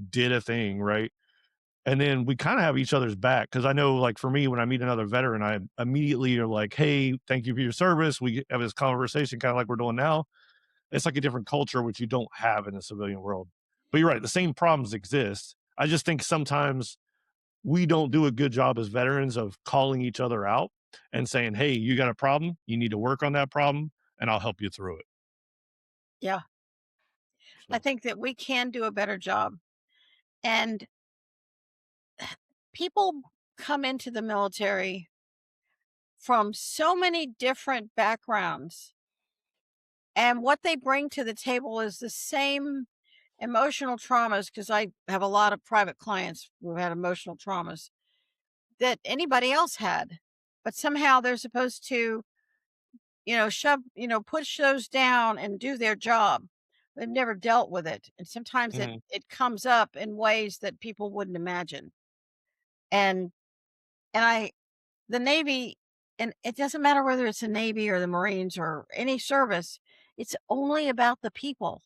did a thing, right? And then we kind of have each other's back because I know, like for me, when I meet another veteran, I immediately are like, "Hey, thank you for your service." We have this conversation, kind of like we're doing now. It's like a different culture, which you don't have in the civilian world. But you're right, the same problems exist. I just think sometimes we don't do a good job as veterans of calling each other out and saying, "Hey, you got a problem. You need to work on that problem, and I'll help you through it." Yeah. I So, think that we can do a better job. And people come into the military from so many different backgrounds, and what they bring to the table is the same emotional traumas, because I have a lot of private clients who had emotional traumas that anybody else had. But somehow they're supposed to, push those down and do their job. They've never dealt with it. And sometimes it, mhm, it comes up in ways that people wouldn't imagine. And and I the Navy, and it doesn't matter whether it's the Navy or the Marines or any service, it's only about the people.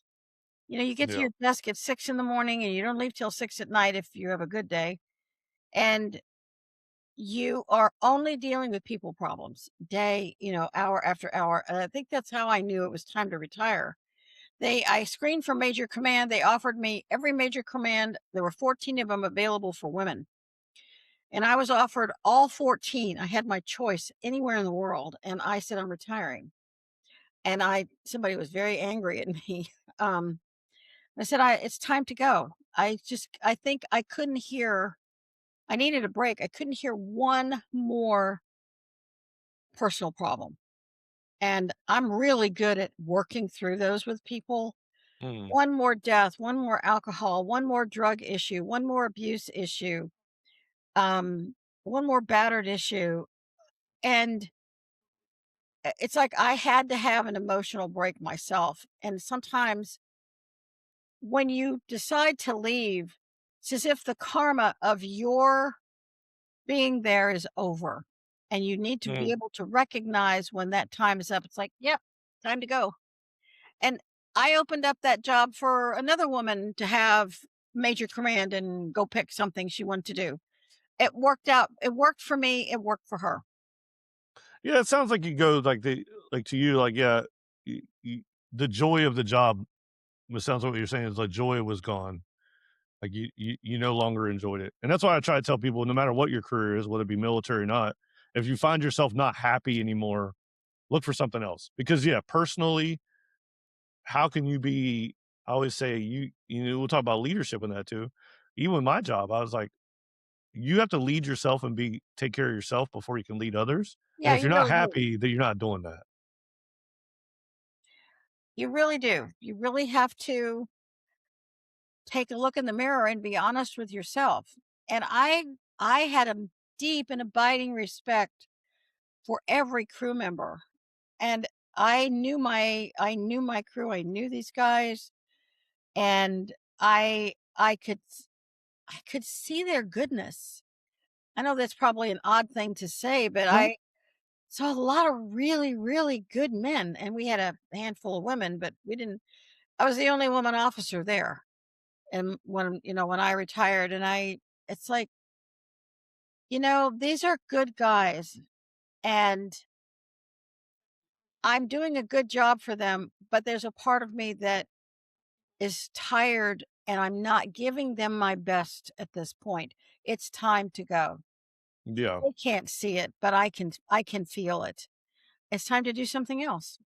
You get to yeah, your desk at 6 in the morning and you don't leave till 6 at night if you have a good day. And you are only dealing with people problems day, hour after hour. And I think that's how I knew it was time to retire. I screened for major command. They offered me every major command. There were 14 of them available for women. And I was offered all 14. I had my choice anywhere in the world. And I said, I'm retiring. And somebody was very angry at me. Um, I said, it's time to go. I think I couldn't hear, I needed a break. I couldn't hear one more personal problem. And I'm really good at working through those with people. mhm, One more death, one more alcohol, one more drug issue, one more abuse issue, um, one more battered issue. And it's like I had to have an emotional break myself. And sometimes when you decide to leave, it's as if the karma of your being there is over. And you need to be mhm. able to recognize when that time is up. It's like, yep, time to go. And I opened up that job for another woman to have major command and go pick something she wanted to do. It worked out. It worked for me. It worked for her. Yeah, it sounds like you go like to you, like, yeah, you the joy of the job, it sounds like what you're saying is like joy was gone. Like you no longer enjoyed it. And that's why I try to tell people no matter what your career is, whether it be military or not, if you find yourself not happy anymore, look for something else. Because yeah, personally, how can you be I always say we'll talk about leadership in that too. Even with my job, I was like, you have to lead yourself and take care of yourself before you can lead others. And Yeah, if you you're not really do. happy, then you're not doing that. You really do. You really have to take a look in the mirror and be honest with yourself. And I had a deep and abiding respect for every crew member. And I knew my crew. I knew these guys, and I could see their goodness. I know that's probably an odd thing to say, but Mhm. I saw a lot of really, really good men, and we had a handful of women, but we didn't I was the only woman officer there. And when I retired, and it's like, these are good guys, and I'm doing a good job for them, but there's a part of me that is tired and I'm not giving them my best at this point. It's time to go. Yeah. They can't see it, but I can feel it. It's time to do something else.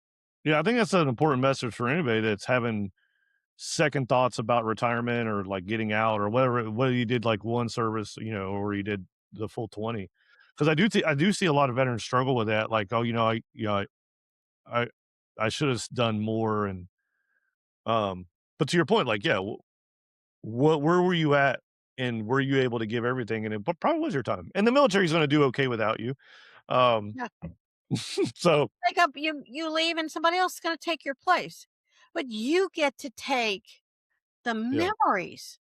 Yeah, I think that's an important message for anybody that's having second thoughts about retirement or like getting out or whatever, whether you did like one service, or you did the full 20. Because I do see a lot of veterans struggle with that. Like, oh, I I should have done more. And but to your point, like, yeah, where were you at, and were you able to give everything? And probably was your time. And the military is going to do okay without you. Um, Yeah. so Take up you leave and somebody else is gonna take your place. But you get to take the yeah, memories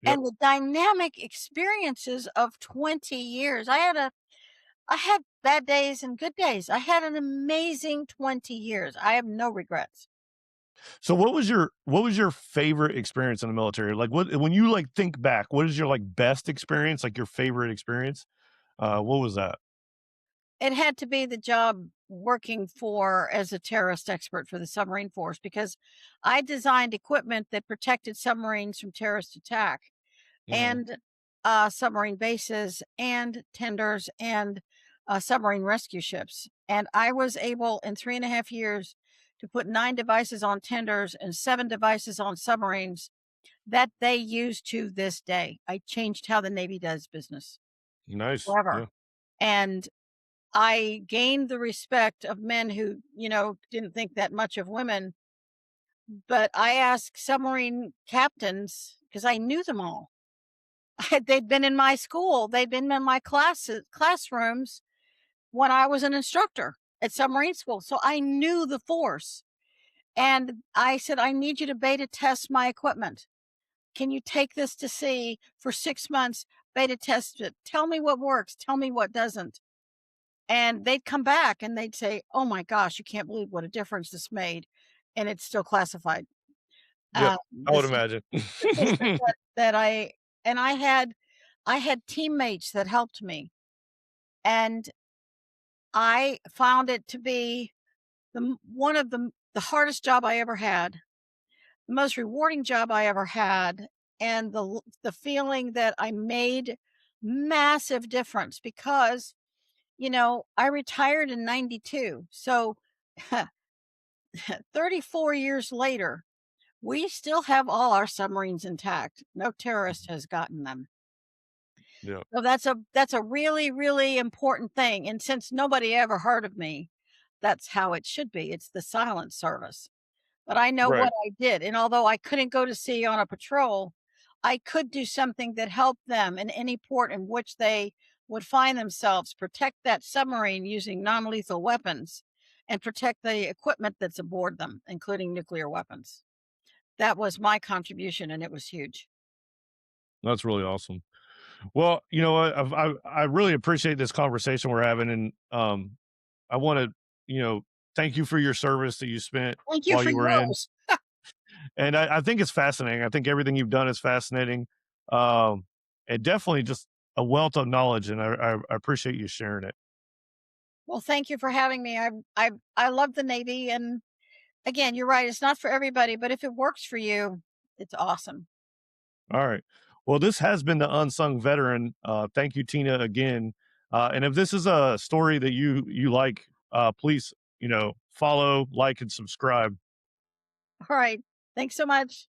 yep. and the dynamic experiences of 20 years. I had bad days and good days. I had an amazing 20 years. I have no regrets. So what was your favorite experience in the military? Like what when you like think back, what is your like best experience, like your favorite experience? What was that? It had to be the job working for as a terrorist expert for the submarine force, because I designed equipment that protected submarines from terrorist attack, Mhm. and submarine bases and tenders and submarine rescue ships. And I was able in 3.5 years to put 9 devices on tenders and 7 devices on submarines that they use to this day. I changed how the Navy does business Nice. forever. Yeah. And I gained the respect of men who, didn't think that much of women. But I asked submarine captains because I knew them all. They'd been in my school, they'd been in my classrooms when I was an instructor at submarine school. So I knew the force. And I said, I need you to beta test my equipment. Can you take this to sea for 6 months, beta test it? Tell me what works, tell me what doesn't. And they'd come back and they'd say, oh my gosh, you can't believe what a difference this made. And it's still classified. Yep. I The would cer- imagine. certificate that I had teammates that helped me. And I found it to be one of the hardest job I ever had, the most rewarding job I ever had, and the feeling that I made massive difference because, I retired in 92. So 34 years later, we still have all our submarines intact. No terrorist has gotten them. Yeah. So that's a really, really important thing. And since nobody ever heard of me, that's how it should be. It's the silent service. But I know Right. what I did, and although I couldn't go to sea on a patrol, I could do something that helped them in any port in which they would find themselves, protect that submarine using non-lethal weapons, and protect the equipment that's aboard them, including nuclear weapons. That was my contribution, and it was huge. That's really awesome. Well, you know what? I really appreciate this conversation we're having, and I want to, thank you for your service that you spent Thank you while for you were in, yours. and I think it's fascinating. I think everything you've done is fascinating, um, and definitely just a wealth of knowledge, and I appreciate you sharing it. Well, thank you for having me. I love the Navy, and again, you're right, it's not for everybody, but if it works for you, it's awesome. All right. Well, this has been the unsung veteran. Thank you, Tina, again. And if this is a story that you like, please, follow, like, and subscribe. All right. Thanks so much.